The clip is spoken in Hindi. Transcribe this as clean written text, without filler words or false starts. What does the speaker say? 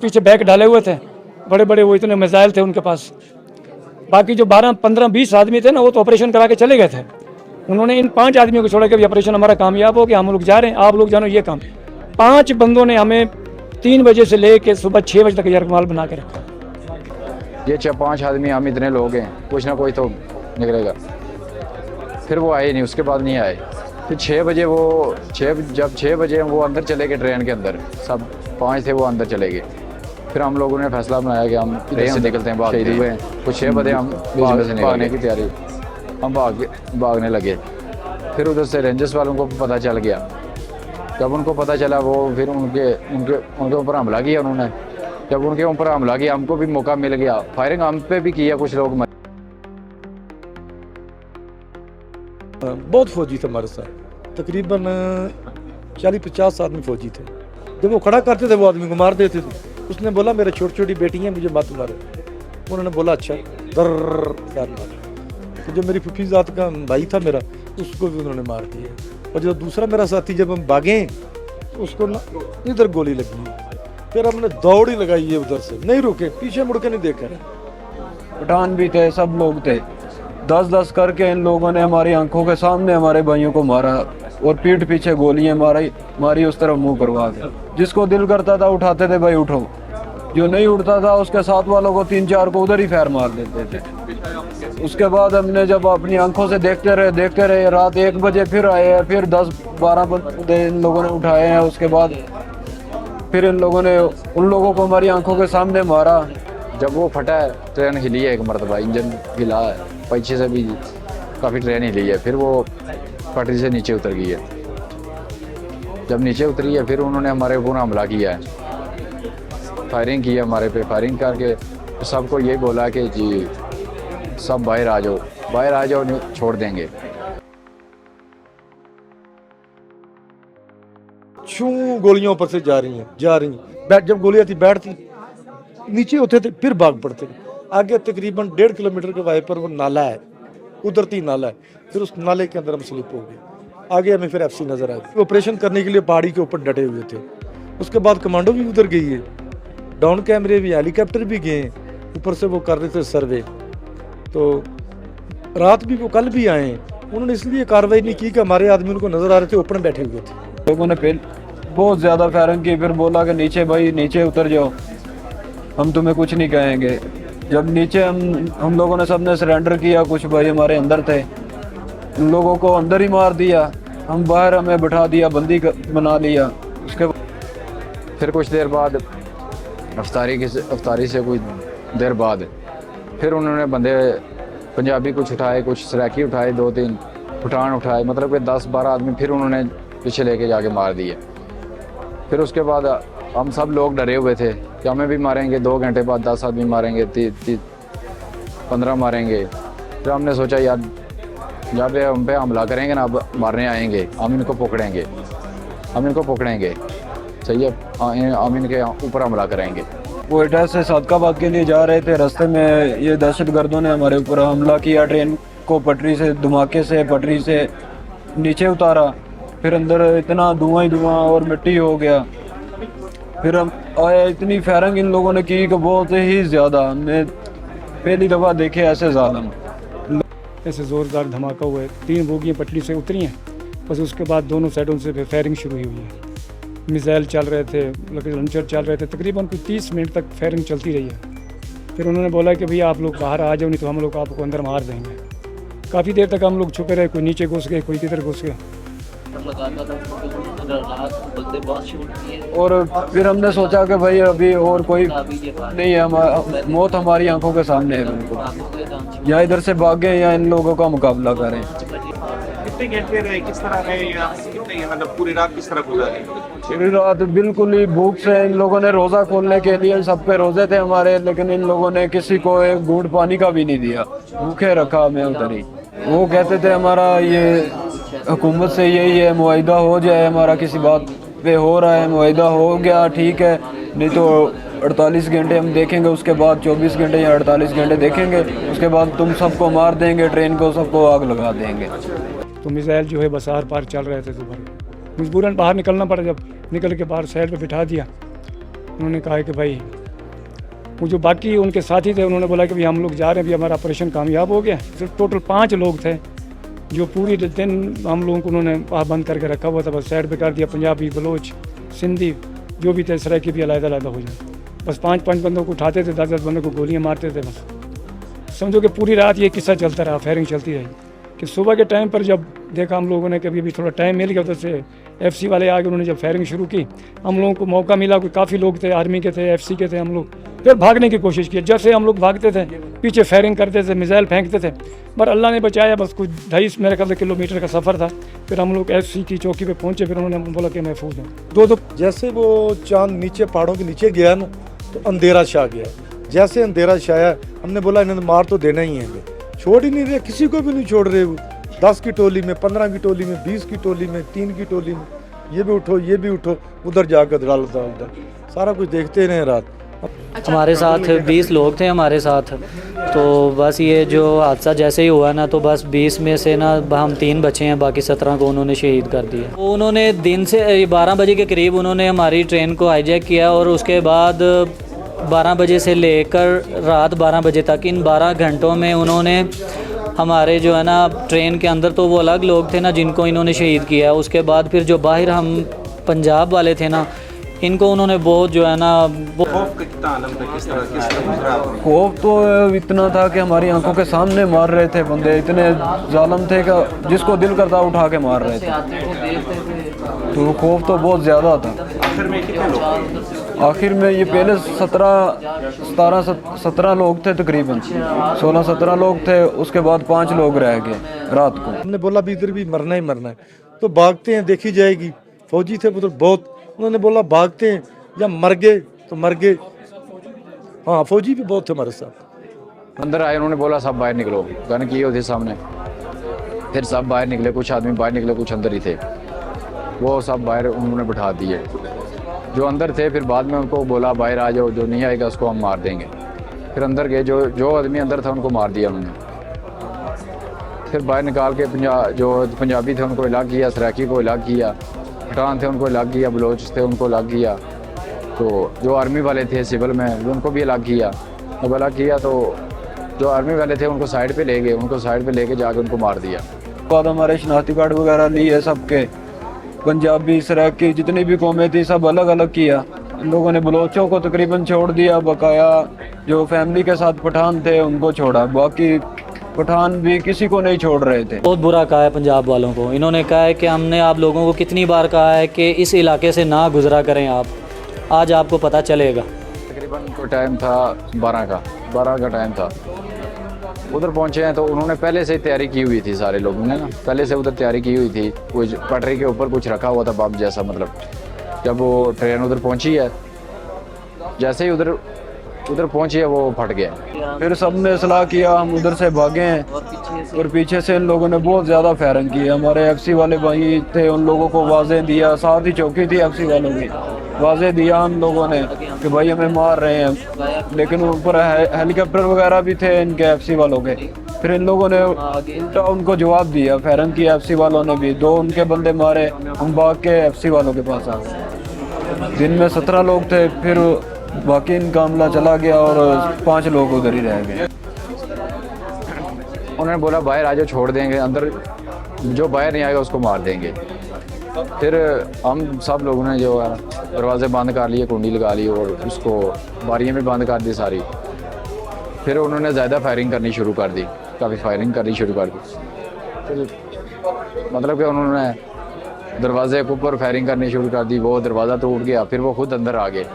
पीछे बैग डाले हुए थे, बड़े बड़े वो इतने मिसाइल थे उनके पास। बाकी जो 12, 15, 20 आदमी थे ना, वो तो ऑपरेशन करा के चले गए थे। उन्होंने इन 5 आदमियों को छोड़ा कि ऑपरेशन हमारा कामयाब हो गया, हम लोग जा रहे हैं, आप लोग जानो ये काम। 5 बंदों ने हमें 3 बजे से लेके सुबह 6 बजे तक यरगमाल बना के रखा। ये 5 आदमी, हम इतने लोग हैं, कुछ ना कोई तो निकलेगा। फिर वो आए नहीं, उसके बाद नहीं आए। फिर 6 बजे जब 6 बजे वो अंदर चले गए ट्रेन के अंदर, सब 5 थे वो अंदर चले गए। फिर हम लोगों ने फैसला बनाया कि हम ट्रेन से निकलते हैं, भागते हुए। कुछ 6 बजे हम भागने की तैयारी, हम भागने लगे। फिर उधर से रेंजर्स वालों को पता चल गया। जब उनको पता चला, वो फिर उनके ऊपर हमला किया उन्होंने। जब उनके ऊपर हमला किया, हमको भी मौका मिल गया, फायरिंग हम पे भी किया, कुछ लोग मरे। बहुत फौजी थे हमारे साथ, तकरीबन 40-50 आदमी फौजी थे। जब वो खड़ा करते थे वो आदमी को मार देते थे। उसने बोला मेरे छोटी छोटी बेटियाँ मुझे मत मारो। उन्होंने बोला अच्छा, दर मार। तो जो मेरी फुफी जात का भाई था मेरा, उसको भी उन्होंने मार दिया। और जो दूसरा मेरा साथी, जब हम भागे तो उसको ना इधर गोली लगी। फिर हमने दौड़ ही लगाई है, उधर से नहीं रुके, पीछे मुड़ के नहीं देखे। पठान भी थे, सब लोग थे। 10-10 करके इन लोगों ने हमारी आंखों के सामने हमारे भाइयों को मारा और पीठ पीछे गोलियां मारी उस तरफ मुंह करवा के। जिसको दिल करता था उठाते थे, भाई उठो। जो नहीं उठता था उसके साथ वालों को 3-4 को उधर ही फैर मार देते थे। उसके बाद हमने जब अपनी आंखों से देखते रहे, रात 1 बजे फिर आए, फिर 10-12 बंदे इन लोगों ने उठाए हैं। उसके बाद फिर इन लोगों ने उन लोगों को हमारी आंखों के सामने मारा। जब वो फटा है, ट्रेन हिली है एक मरतबा, इंजन हिला है, पीछे से भी काफ़ी ट्रेन हिली है। फिर वो पटरी से नीचे उतर गई है। जब नीचे उतरी है, फिर उन्होंने हमारे ऊपर हमला किया है, फायरिंग की है हमारे पे। फायरिंग करके सबको यही बोला कि जी सब बाहर आ जाओ, नहीं छोड़ देंगे। गोलियां ऊपर से जा रही हैं। जब गोलियां थी बैठती, नीचे होते थे, फिर भाग पड़ते थे। आगे तकरीबन 1.5 किलोमीटर के वाई पर वो नाला है, उतरती नाला है। फिर उस नाले के अंदर हम स्लिप हो गए। आगे हमें फिर FC नजर आई। ऑपरेशन करने के लिए पहाड़ी के ऊपर डटे हुए थे। उसके बाद कमांडो भी उधर गई है, डाउन कैमरे भी, हेलीकॉप्टर भी गए। ऊपर से वो कर रहे थे सर्वे। तो रात भी वो कल भी आए। उन्होंने इसलिए कार्रवाई नहीं की कि हमारे आदमी उनको नजर आ रहे थे, ऊपर बैठे हुए थे। लोगों ने बहुत ज़्यादा फायरिंग की। फिर बोला कि नीचे उतर जाओ, हम तुम्हें कुछ नहीं कहेंगे। जब नीचे हम लोगों ने सबने सरेंडर किया। कुछ भाई हमारे अंदर थे, उन लोगों को अंदर ही मार दिया। हम बाहर, हमें बिठा दिया, बंदी बना लिया। उसके फिर कुछ देर बाद अफ्तारी से कुछ देर बाद फिर उन्होंने बंदे पंजाबी कुछ उठाए, कुछ सराकी उठाए, 2-3 पठान उठाए, मतलब कि 10-12 आदमी फिर उन्होंने पीछे लेके जाके मार दिए। फिर उसके बाद हम सब लोग डरे हुए थे कि हमें भी मारेंगे। 2 घंटे बाद 10 आदमी मारेंगे, 15 मारेंगे। फिर हमने सोचा यार, जब हम पे हमला करेंगे ना, अब मारने आएंगे, हम इनको पकड़ेंगे, सही है, हम इनके ऊपर हमला करेंगे। वो एटा से सादकाबाद के लिए जा रहे थे। रास्ते में ये दहशतगर्दों ने हमारे ऊपर हमला किया। ट्रेन को पटरी से धमाके से पटरी से नीचे उतारा। फिर अंदर इतना धुआं ही धुआं और मिट्टी हो गया। फिर हम आए, इतनी फायरिंग इन लोगों ने की कि बहुत ही ज़्यादा। हमने पहली दफ़ा देखे ऐसे ज़ालिम। ऐसे ज़ोरदार धमाका हुआ है। 3 बोगियाँ पटरी से उतरी हैं, बस उसके बाद दोनों साइडों से फायरिंग शुरू हुई है। मिसाइल चल रहे थे, लॉन्चर चल रहे थे। तकरीबन कुछ 30 मिनट तक फायरिंग चलती रही है। फिर उन्होंने बोला कि भैया आप लोग बाहर आ जाओ, नहीं तो हम लोग आपको अंदर मार देंगे। काफ़ी देर तक हम लोग छुपे रहे, कोई नीचे घुस गए, कोई किधर घुस गया। और फिर हमने सोचा कि भाई अभी और कोई नहीं है, मौत हमारी आंखों के सामने है बिल्कुल। या इधर से भागें या इन लोगों का मुकाबला करें। कितने घंटे रहे, किस तरह रहे, कितने मतलब पूरी रात किस तरह गुजारी? पूरी रात बिल्कुल ही भूख से। इन लोगों ने रोज़ा खोलने के लिए, सब पे रोज़े थे हमारे, लेकिन इन लोगों ने किसी को एक घूंट पानी का भी नहीं दिया, भूखे रखा हमें उधर ही। वो कहते थे हमारा ये हुकूमत से यही है, मुआहिदा हो जाए हमारा, किसी बात पे हो रहा है, मुआहिदा हो गया ठीक है, नहीं तो 48 घंटे हम देखेंगे, उसके बाद 24 घंटे या 48 घंटे देखेंगे, उसके बाद तुम सबको मार देंगे, ट्रेन को सबको आग लगा देंगे। तो मिसाइल जो है बस आर पार चल रहे थे। तो मजबूरन बाहर निकलना पड़ा। जब निकल के बाहर साइड पे बिठा दिया, उन्होंने कहा कि भाई वो जो बाकी उनके साथी थे उन्होंने बोला कि भाई हम लोग जा रहे हैं, अभी हमारा ऑपरेशन कामयाब हो गया। सिर्फ टोटल 5 लोग थे जो पूरी दिन हम लोगों को उन्होंने बंद करके रखा हुआ था, बस साइड पे कर दिया। पंजाबी, बलोच, सिंधी जो भी थे सराइकी भी अलग-अलग हो जाए। बस 5-5 बंदों को उठाते थे, 10-10 बंदों को गोलियां मारते थे। बस समझो कि पूरी रात ये किस्सा चलता रहा, फायरिंग चलती रही। कि सुबह के टाइम पर जब देखा हम लोगों ने कि अभी थोड़ा टाइम मिल गया, उधर से एफसी वाले आगे उन्होंने जब फायरिंग शुरू की, हम लोगों को मौका मिला। कोई काफ़ी लोग थे, आर्मी के थे, एफसी के थे। हम लोग फिर भागने की कोशिश की। जैसे हम लोग भागते थे पीछे फायरिंग करते थे, मिसाइल फेंकते थे, पर अल्लाह ने बचाया। बस कुछ 2.5 मेरे ख्याल से किलोमीटर का सफ़र था। फिर हम लोग एफसी की चौकी पे पहुंचे, फिर उन्होंने बोला कि महफूज हैं। दो जैसे वो चांद नीचे पहाड़ों के नीचे गया ना, तो अंधेरा छा गया। जैसे अंधेरा छाया, हमने बोला इन्हें मार तो देना ही है, छोड़ ही नहीं रहे, किसी को भी नहीं छोड़ रहे। वो 10 की टोली में, 15 की टोली में, 20 की टोली में, 3 की टोली में, ये भी उठो, ये भी उठो, उधर जाकर डालता उधर सारा कुछ देखते रहे रात। हमारे साथ 20 लोग थे हमारे साथ। तो बस ये जो हादसा जैसे ही हुआ ना, तो बस 20 में से ना हम 3 बचे हैं, बाकी 17 को उन्होंने शहीद कर दिया। तो उन्होंने दिन से 12 बजे के करीब उन्होंने हमारी ट्रेन को हाईजैक किया, और उसके बाद 12 बजे से लेकर रात 12 बजे तक, इन 12 घंटों में उन्होंने हमारे जो है ना ट्रेन के अंदर तो वो अलग लोग थे ना जिनको इन्होंने शहीद किया। उसके बाद फिर जो बाहर हम पंजाब वाले थे ना, इनको उन्होंने बहुत जो है ना खौफ का कितना आलम था, किस तरह गुजरा आपने? खौफ तो इतना था कि हमारी आंखों के सामने मार रहे थे बंदे, इतने जालिम थे कि जिसको दिल करता उठा के मार रहे थे। तो खौफ तो बहुत ज़्यादा था। आखिर में कितने लोग? आखिर में ये पहले 17 लोग थे, तकरीबन 16-17 लोग थे। उसके बाद 5 लोग रह गए रात को। हमने बोला भी इधर भी मरना ही मरना है, तो भागते हैं, देखी जाएगी। फौजी थे उधर बहुत, उन्होंने बोला भागते हैं, जब मर गए तो मर गए। हाँ, फौजी भी बहुत थे हमारे साथ। अंदर आए, उन्होंने बोला सब बाहर निकलो, गन किए होते सामने। फिर सब बाहर निकले, कुछ आदमी बाहर निकले, कुछ अंदर ही थे। वो सब बाहर उन्होंने बिठा दिए जो अंदर थे। फिर बाद में उनको बोला बाहर आ जाओ, जो नहीं आएगा उसको हम मार देंगे। फिर अंदर गए, जो आदमी अंदर था उनको मार दिया उन्होंने। फिर बाहर निकाल के जो पंजाबी थे उनको अलग किया, सराकी को अलग किया, पठान थे उनको अलग किया, बलोच थे उनको अलग किया। तो जो आर्मी वाले थे सिविल में उनको भी अलग किया। जब अलग किया तो जो आर्मी वाले थे उनको साइड पे ले गए, उनको साइड पे लेके जाके उनको मार दिया। बाद हमारे शनाख्ती कार्ड वगैरह लिए सबके, पंजाबी सराकी जितनी भी कौमें थी सब अलग अलग किया। इन लोगों ने बलोचों को तकरीबन छोड़ दिया, बकाया जो फैमिली के साथ पठान थे उनको छोड़ा, बाकी पठान भी किसी को नहीं छोड़ रहे थे। बहुत बुरा कहा है पंजाब वालों को। इन्होंने कहा है कि हमने आप लोगों को कितनी बार कहा है कि इस इलाके से ना गुजरा करें आप, आज आपको पता चलेगा। तकरीबन कोई टाइम था 12 का टाइम था। उधर पहुंचे हैं तो उन्होंने पहले से ही तैयारी की हुई थी, सारे लोगों ने ना पहले से उधर तैयारी की हुई थी। कुछ पटरी के ऊपर कुछ रखा हुआ था बम जैसा, मतलब जब वो ट्रेन उधर पहुंची है, जैसे ही उधर पहुंची है वो फट गया। फिर सब ने सलाह किया, हम उधर से भागे हैं, और पीछे से इन लोगों ने बहुत ज़्यादा फायरिंग की। हमारे एफसी वाले भाई थे, उन लोगों को वाजे दिया, साथ ही चौकी थी एफसी वालों की, वाजे दिया हम लोगों ने कि भाई हमें मार रहे हैं। लेकिन ऊपर हेलीकॉप्टर वगैरह भी थे इनके एफसी वालों के। फिर इन लोगों ने उल्टा उनको जवाब दिया, फायरिंग की एफसी वालों ने भी। 2 उनके बंदे मारे, हम भाग के एफसी वालों के पास आ गए। दिन में 17 लोग थे, फिर बाकी इनका हमला चला गया और 5 लोग उधर ही रह गए। उन्होंने बोला बाहर आ जाओ, छोड़ देंगे, अंदर जो बाहर नहीं आएगा उसको मार देंगे। फिर हम सब लोगों ने जो है दरवाजे बंद कर लिए, कुंडी लगा ली और उसको बारियाँ भी बंद कर दी सारी। फिर उन्होंने ज़्यादा फायरिंग करनी शुरू कर दी, काफ़ी फायरिंग करनी शुरू कर दी। फिर मतलब कि उन्होंने दरवाजे के ऊपर फायरिंग करनी शुरू कर दी, वो दरवाज़ा टूट गया, फिर वो खुद अंदर आ गए।